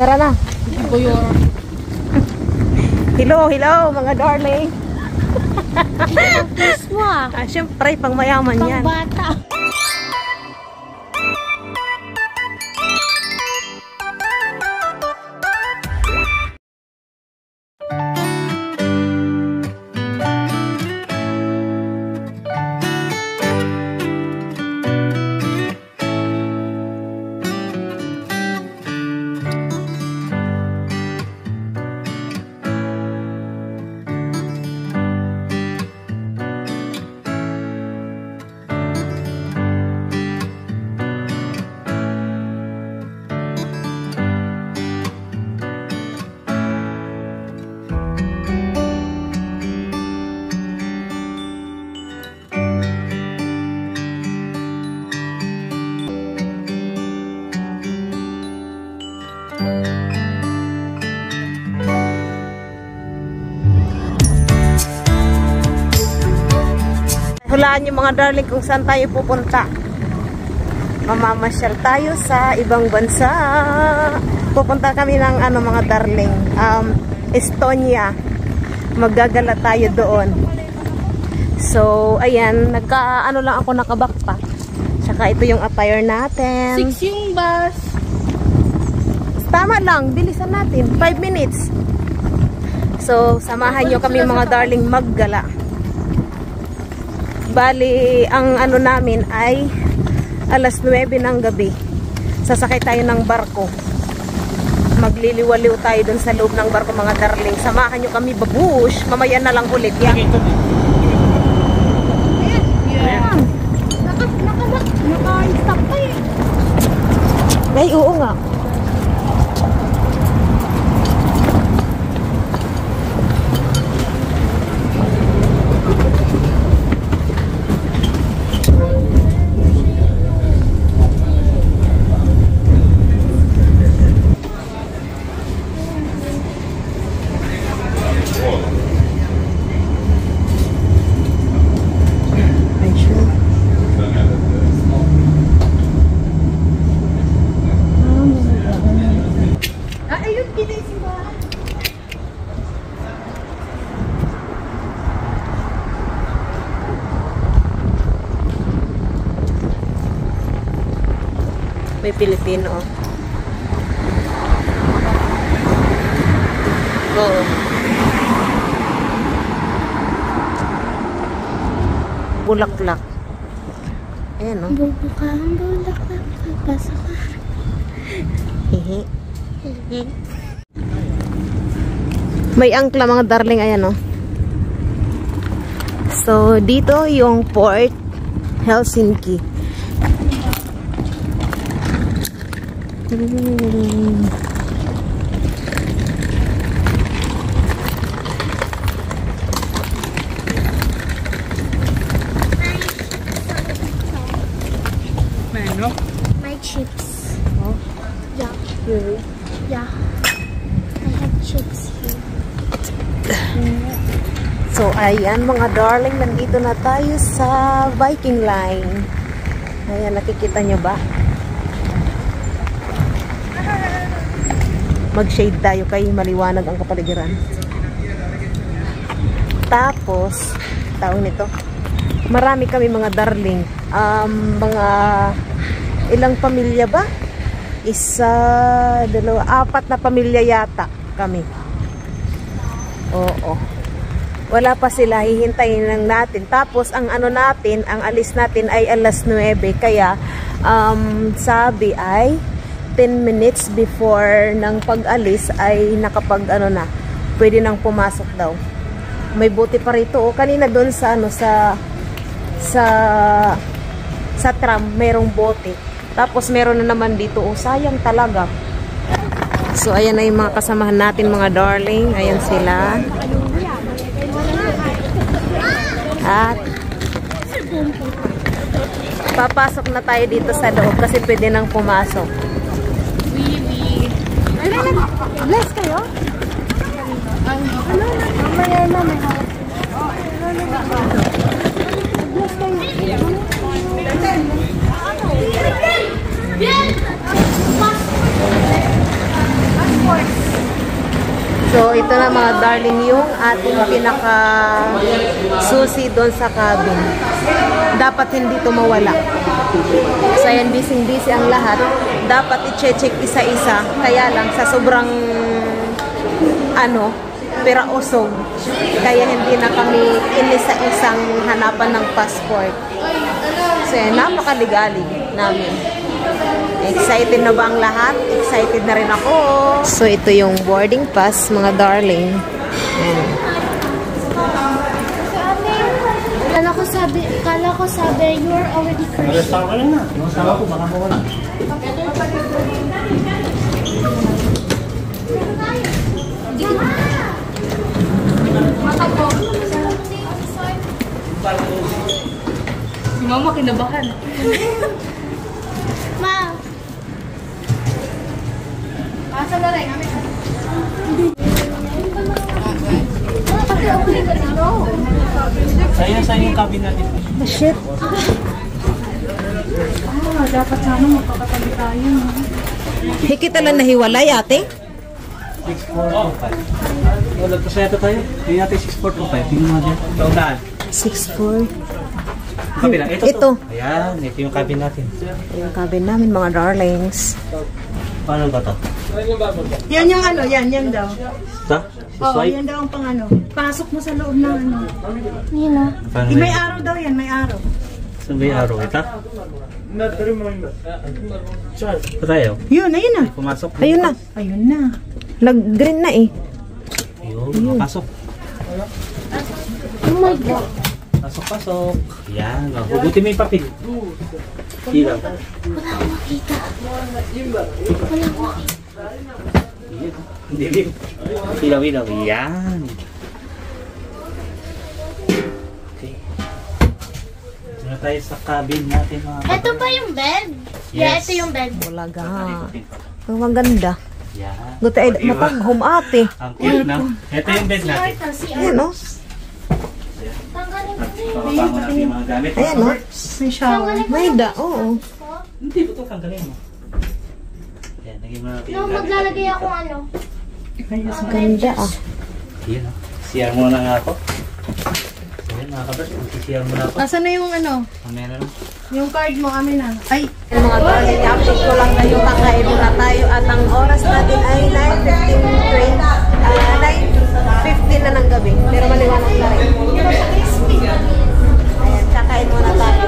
Tara na. Hello, hello mga darling. Siyempre, pang mayaman yan. Pang bata. Hulaan yung mga darling kung saan tayo pupunta. Mamamasyal tayo sa ibang bansa. Pupunta kami ng mga darling, Estonia. Maggagala tayo doon. So, ayan, lang ako naka-backpack. Tsaka ito yung attire natin. 6 yung bus. Tama lang, bilisan natin. 5 minutes. So, samahan nyo kami mga darling maggala. Bali, ang namin ay alas 9 ng gabi. Sasakay tayo ng barko. Magliliwaliw tayo dun sa loob ng barko mga darling. Samahan nyo kami babush. Mamaya na lang ulit. Yan. Yeah. Naka-stop pa eh. Ay, oo nga. May Pilipino. Oo. Bulaklak. Ayan, no? Bubukang bulaklak. Pasok ka. Hehe. May angkla mga darling. Ayan, no? So, dito yung Port Helsinki. My chips. Oh. Yeah. Really? Yeah. I have chips here. So, ayan mga darling, nandito na tayo sa Viking Line. Ayan, nakikita nyo ba? Mag-shade tayo kay maliwanag ang kapaligiran. Tapos, tawag nito, marami kami mga darling. Mga ilang pamilya ba? Isa, dalawa, 4 na pamilya yata kami. Oo. Wala pa sila, hihintayin lang natin. Tapos, ang natin, ang alis natin ay alas 9. Kaya, sabi ay 10 minutes before ng pag-alis ay nakapag na, pwede nang pumasok daw. May bote pa rito. O, kanina doon sa sa tram, merong bote. Tapos meron na naman dito. O, sayang talaga. So, ayan na yung mga kasamahan natin mga darling. Ayan sila. At papasok na tayo dito sa loob kasi pwede nang pumasok. Bless kayo? Mamaya na may hawak. Bless kayo. So, ito na mga darling yung ating pinaka susi doon sa cabin. Dapat hindi ito mawala. So, ayan, busy-busy ang lahat. Dapat i-check isa-isa. Kaya lang, sa sobrang pera usog. Kaya hindi na kami inisa-isang hanapan ng passport. So, ayan, napakaligalig namin. Excited na ba ang lahat? Excited na rin ako. So, ito yung boarding pass, mga darling. Ayan. Kala ko sabi, you're already Christian. Si Mama kinabahan. Ma! Asa na rin? Sa yung cabin natin. Oh, shit. Dapat sana magpapatabi tayo. Hikit lang nahiwalay, ate. 6425. Wala pa sa ito tayo. Hindi natin 6425. Tingnan mo dyan. Taunaan. 6'4". Kabila. Ito. Ito. Ayan. Ito yung cabin natin. Yung cabin namin, mga darlings. Paano ba ito? Yan yung yan daw. Ito? Oo, yan daw ang pang Pasok mo sa loob ng Yun na. Paano May araw daw yan, may araw. Saan ba yung araw? Ito? Ito tayo. Yun na. Pumasok. Ayun na. Ayun na. Nag-green na eh. Ayun. Pasok. Oh my God. Pasok. Ayan. Hugutin mo yung papel. Ilaw. Wala akong makita. Dilim. Ilaw. Ayan. Okay. Muna tayo sa cabin natin mga Ito ba yung bed? Yeah, Yes. ito yung bed. Wala ga. Ang maganda. Yan. Gusto ay mataghom ate. Ang cute na. Ito yung bed natin. Ayan o. Tanggalin ko. Papabango natin yung mga gamit. Ayan o. May shower. May da, oo. Hindi ba ito tanggalin mo? Yan, lagyan mo natin No, yung gamit. maglalagay ako Ang ganda ah. Yan o. CR muna nga ako. So yan mga kabers, mag-CR muna ako. Nasaan na yung Mamaya na lang. yung card mo, amin na. Ay, Yung mga darling, update ko lang kayo, kakain muna tayo at ang oras natin ay 9:15 na ng gabi. Pero maliwanag na rin. Ayan, kakain muna tayo.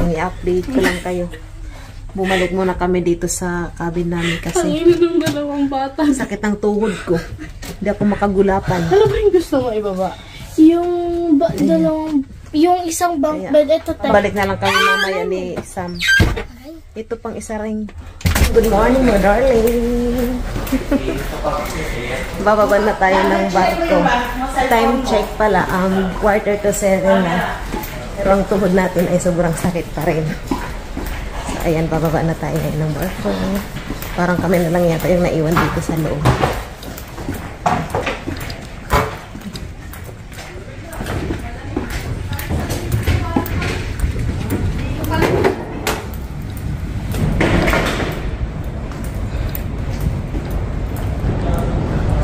I-update ko lang kayo. Bumalik muna kami dito sa cabin namin kasi ng dalawang bata. sakit ang tuhod ko. Hindi ako makagulapan. Ano ba yung gusto mo ibaba? Yung isang bunk Ayan. bed, ito tayo. Balik na lang kami mamaya ni Sam. Ito pang isa ring. Good morning, my darling. Bababa na tayo ng barko. Time check pala, 6:45 na. Pero ang tuhod natin ay sobrang sakit pa rin. So, ayan, bababa na tayo ngayon ng barko. Parang kami na lang yata yung naiwan dito sa loob.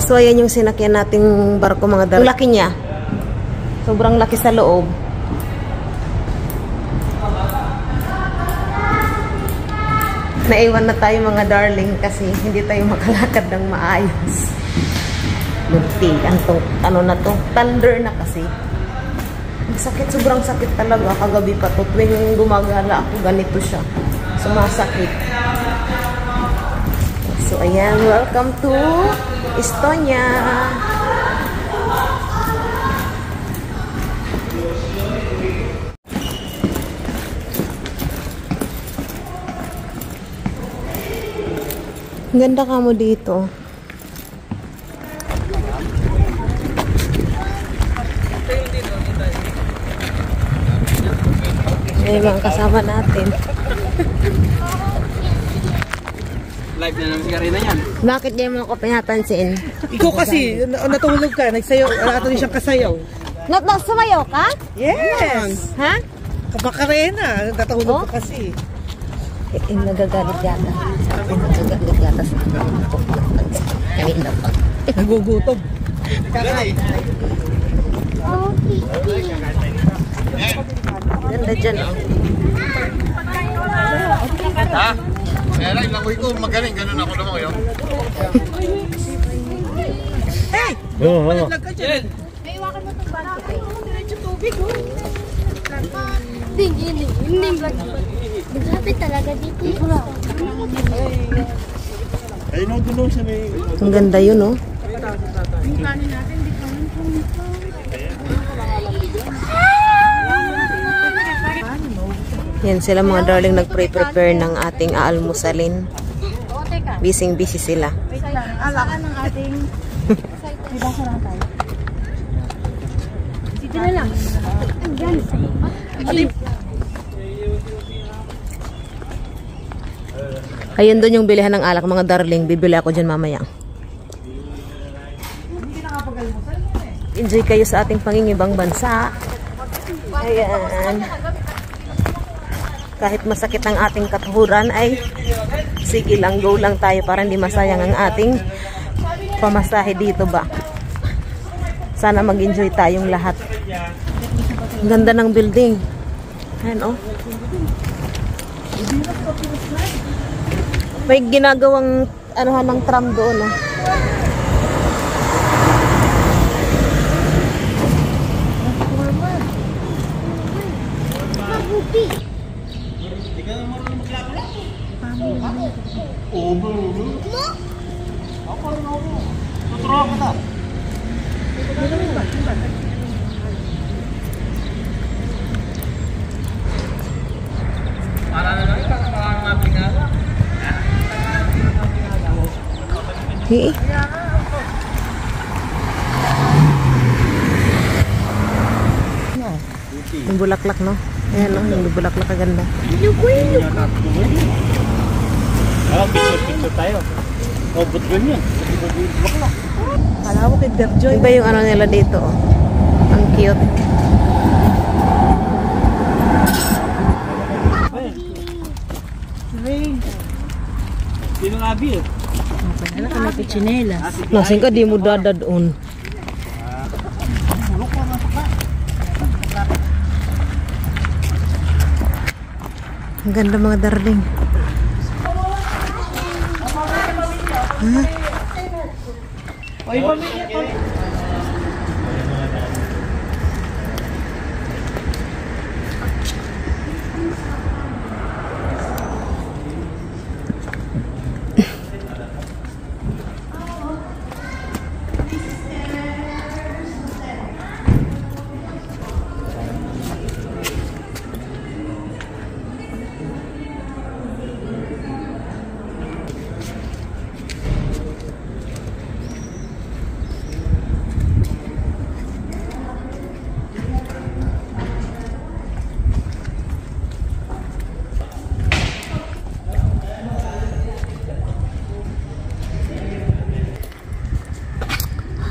So, ayan yung sinakyan nating barko, mga darling. Ang laki niya. Sobrang laki sa loob. Naiwan na tayo, mga darling, kasi hindi tayo makalakad ng maayos. Munti. Ano na to? Thunder na kasi. Ang sakit, sobrang sakit talaga. Kagabi pa to. Tuwing gumagala ako, ganito siya. Sumasakit. So, ayan. Welcome to Estonia. Ganda ka mo dito. Ay, mga kasama natin. Live na naman si Karina yan. Bakit niya mo ako pinapansin? ikaw kasi, natulog ka, nagsayaw, ato din siyang kasayaw. Sumayaw ka? Yes! Ha? Kapakarena, natulog ka kasi. Nagagalit yata. Nagagalit yata sa kanina pa. Nagugutom. Ganda dyan, oh. Ha? Kaya lang, langoy ko, magaling. Ganun ako naman yun. Hey! Oo. Naglag ka dyan. Hindi. Malapit talaga dito. Ayun ako doon sa may... Ang ganda yun, oh. Yan sila mga darling, nagpre-prepare ng ating aalmusalin. Busy sila. Saan ang ating... May basa lang tayo. Dito na lang. Andyan. Ayun doon yung bilihan ng alak, mga darling. Bibili ako dyan mamaya. Enjoy kayo sa ating pangingibang bansa. Ayan. Kahit masakit ang ating katuhuran ay sige lang, go lang tayo para hindi masayang ang ating pamasahe dito ba. Sana mag-enjoy tayong lahat. Ang ganda ng building. Ayan, oh. May ginagawang anuhan ng tram doon, oh. Mabuti. Hey. Yung bulaklak, no? Ayan, no? Yung bulaklak kaganda. Picture tayo. Oh, but ganyan. Kala mo kay Derjoy. Iba yung ano nila dito, oh. Ang cute. Rain. Sino nga Abi? Ano ka may pichinela? Nasing ka, di mo dadadon. Ang ganda mga darling. Huh? Oy, pamilya ko.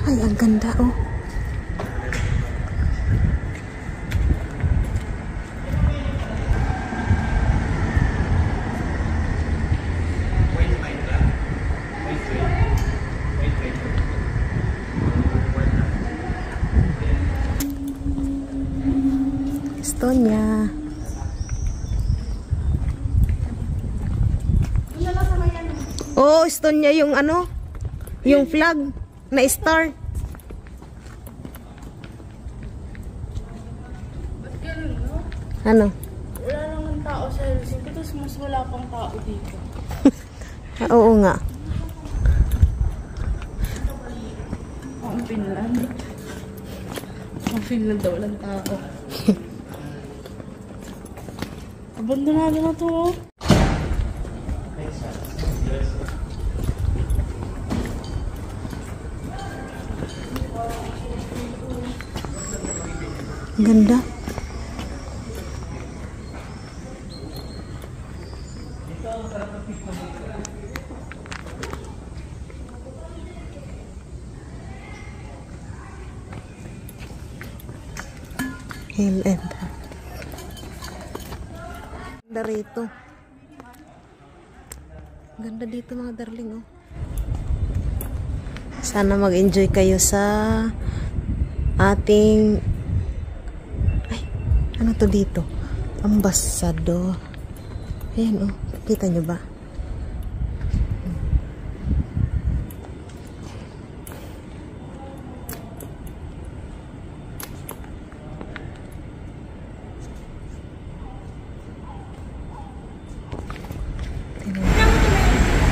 Ay, ang ganda, oh. Estonia. Oh, Estonia yung ano? Yung flag na star. Ano? Wala naman tao sa Helsinki, tapos mas wala pang tao dito. Oo nga. Ang Finland. Ang Finland daw walang tao. Abandonado na to, oh. Ang ganda. Hill and Ganda rito. Ganda dito mga darling, oh. Sana mag-enjoy kayo sa ating... Ay, ano to dito? Ambassador. Ayan, oh. Kita nyo ba?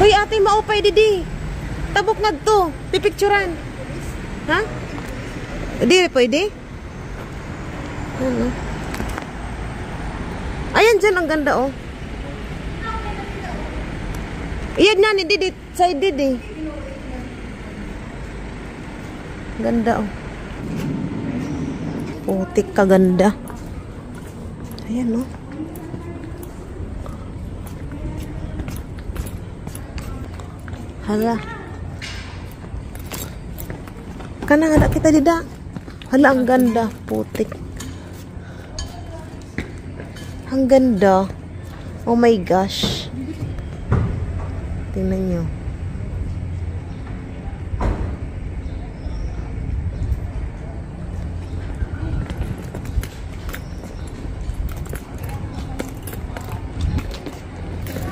Hoy, ate, maupay didi. Tabok nga to. Pipicturan. Ha? Di, pwede? Ano? Ayan dyan, ang ganda, oh. Iyan na, ni didi. Side didi. Ganda, oh. Putik kaganda. Ayan, oh. Hala. Kana nga kita dida. Hala, ang ganda. Putik. Ang ganda. Oh my gosh. Tingnan nyo.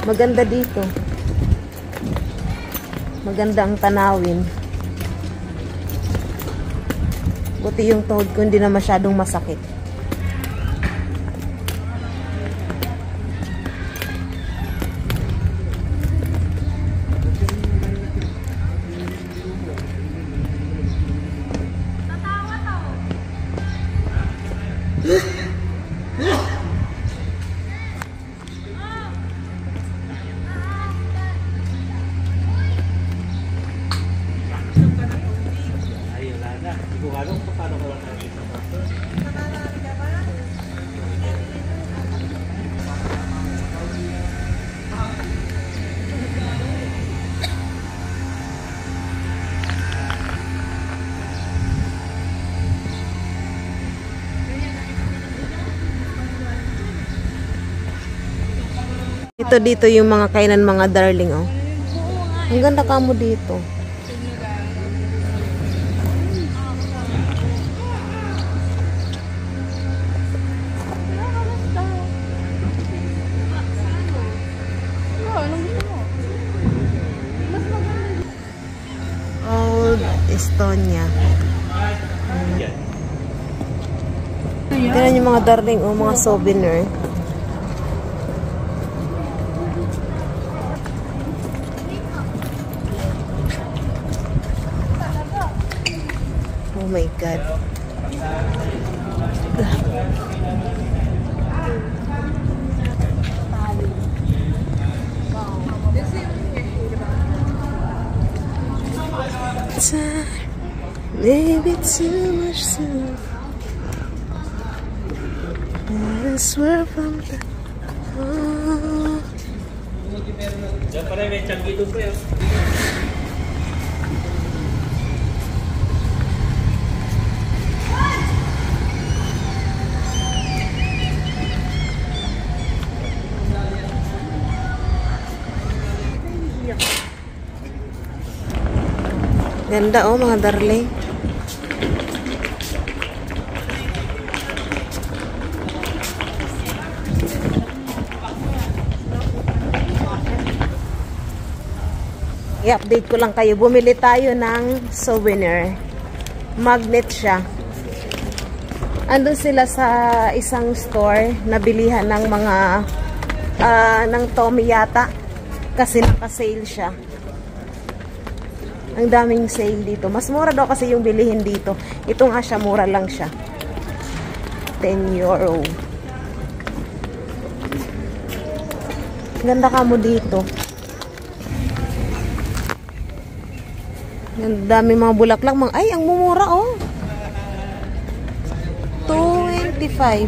Maganda dito. Maganda ang tanawin. Buti yung tuhod ko hindi na masyadong masakit. Ito dito yung mga kainan mga darling, oh. Ang ganda ka mo dito. Old Estonia. Tingnan yung mga darling, oh, mga souvenir. Oh my God. Maybe too much soon. I swear from the Diyan pala may tiyanggi doon po yun. ganda, oh, mga darling. I-update ko lang kayo. Bumili tayo ng souvenir. Magnet siya. Andun sila sa isang store na bilihan ng mga ng Tommy yata. Kasi naka-sale siya. Ang daming sale dito. Mas mura daw kasi yung bilihin dito. Ito nga siya, mura lang siya. 10 euro. Ganda ka mo dito. Ang dami mga bulaklak. Ay, ang mumura, oh. 2.25.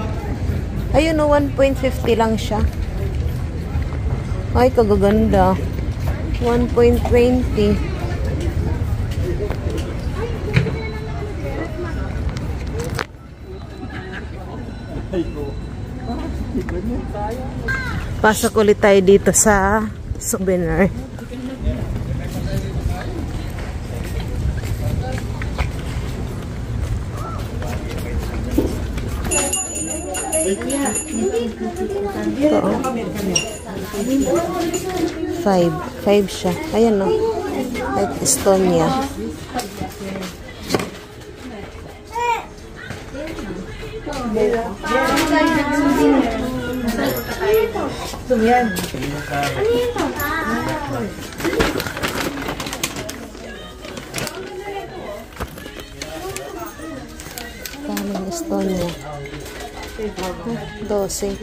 Ayun, oh, 1.50 lang siya. Ay, kagaganda. 1.20. Pasok ulit tayo dito sa souvenir. Ito, oh. 5 siya. Ayan, no. Like Estonia. Kaming Estonia. 12.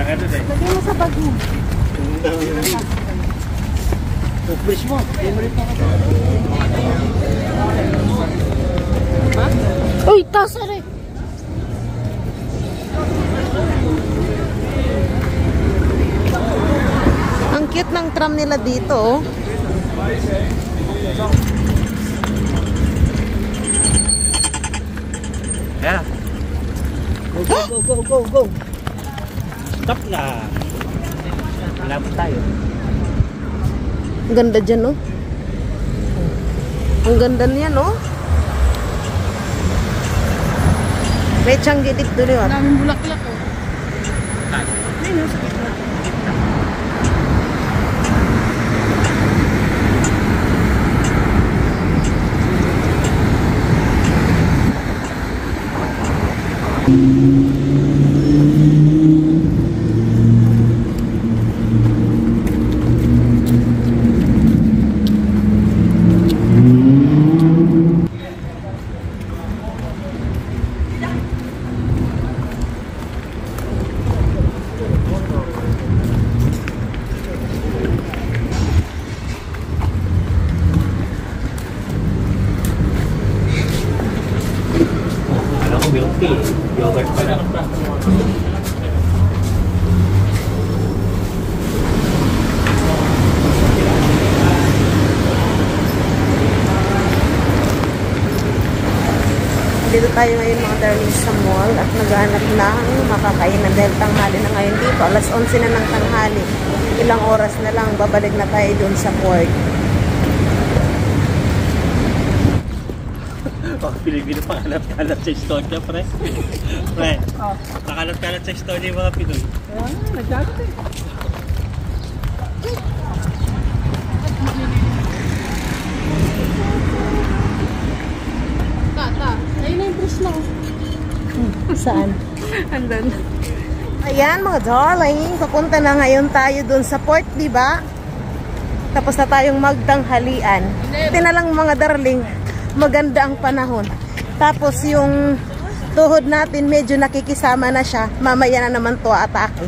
Lagyan mo sa bag mo. Toothbrush mo. Uy, tasa rin. Ang cute ng tram nila dito, oh. Yeah. Go. Stop na. Malapit tayo. Ang ganda dyan, oh. Ang ganda niyan, oh. May tiyang-gidip doon yun. Daming bulaklak oh. Milk tea. Yogurt pa lang. Dito tayo ngayon mga darling sa mall at naghahanap ng makakainan dahil tanghali na ngayon dito. Alas 11 na ng tanghali. Ilang oras na lang babalik na tayo dun sa port. Oh, Pilipino pa kalat-kalat sa Estonia, pre. Pre, nakalat-kalat sa Estonia yung mga Pinoy. Nagkalat eh. Tata, ayun na yung press lang. Saan? Andun. Ayan mga darling, papunta na ngayon tayo dun sa port, di ba? Tapos na tayong magtanghalian. Ito na lang mga darling, maganda ang panahon. Tapos yung tuhod natin medyo nakikisama na siya. Mamaya na naman to atake.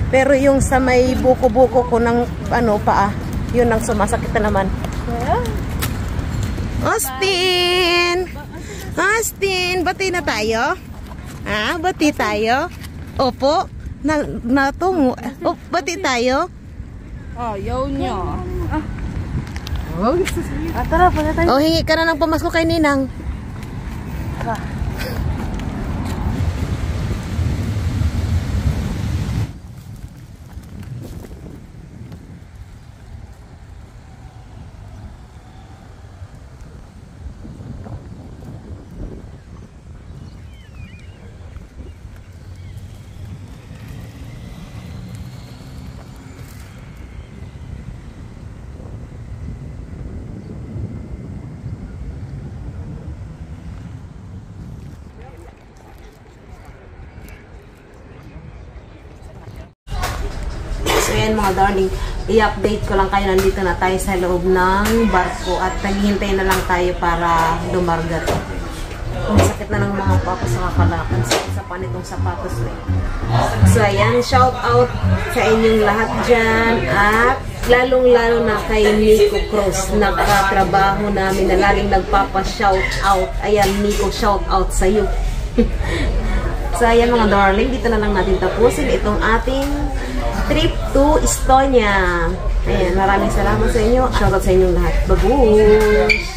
Pero yung sa may buko-buko ko ng paa, yun ang sumasakit na naman. Austin! Austin, bati na tayo? Ha? Bati tayo? Opo. Natungo. Oh, bati tayo? Oh, yaw niya. Tara, pala tayo. O, hingi ka na ng pamasko kay Ninang. So yan mga darling, i-update ko lang kayo, nandito na tayo sa loob ng barko at naghihintay na lang tayo para lumarga to. Ang sakit na ng mga papa sa kakalakan sa panitong sapatos na. So ayan, shout out sa inyong lahat dyan at lalong-lalo na kay Nico Cruz, nagkatrabaho namin na laging nagpapa-shout out. Ayan Nico, shout out sa iyo. So ayan mga darling, dito na lang natin tapusin itong ating trip to Estonia. Ayan, maraming salamat sa inyo. Shoutout sa inyong lahat. Babush!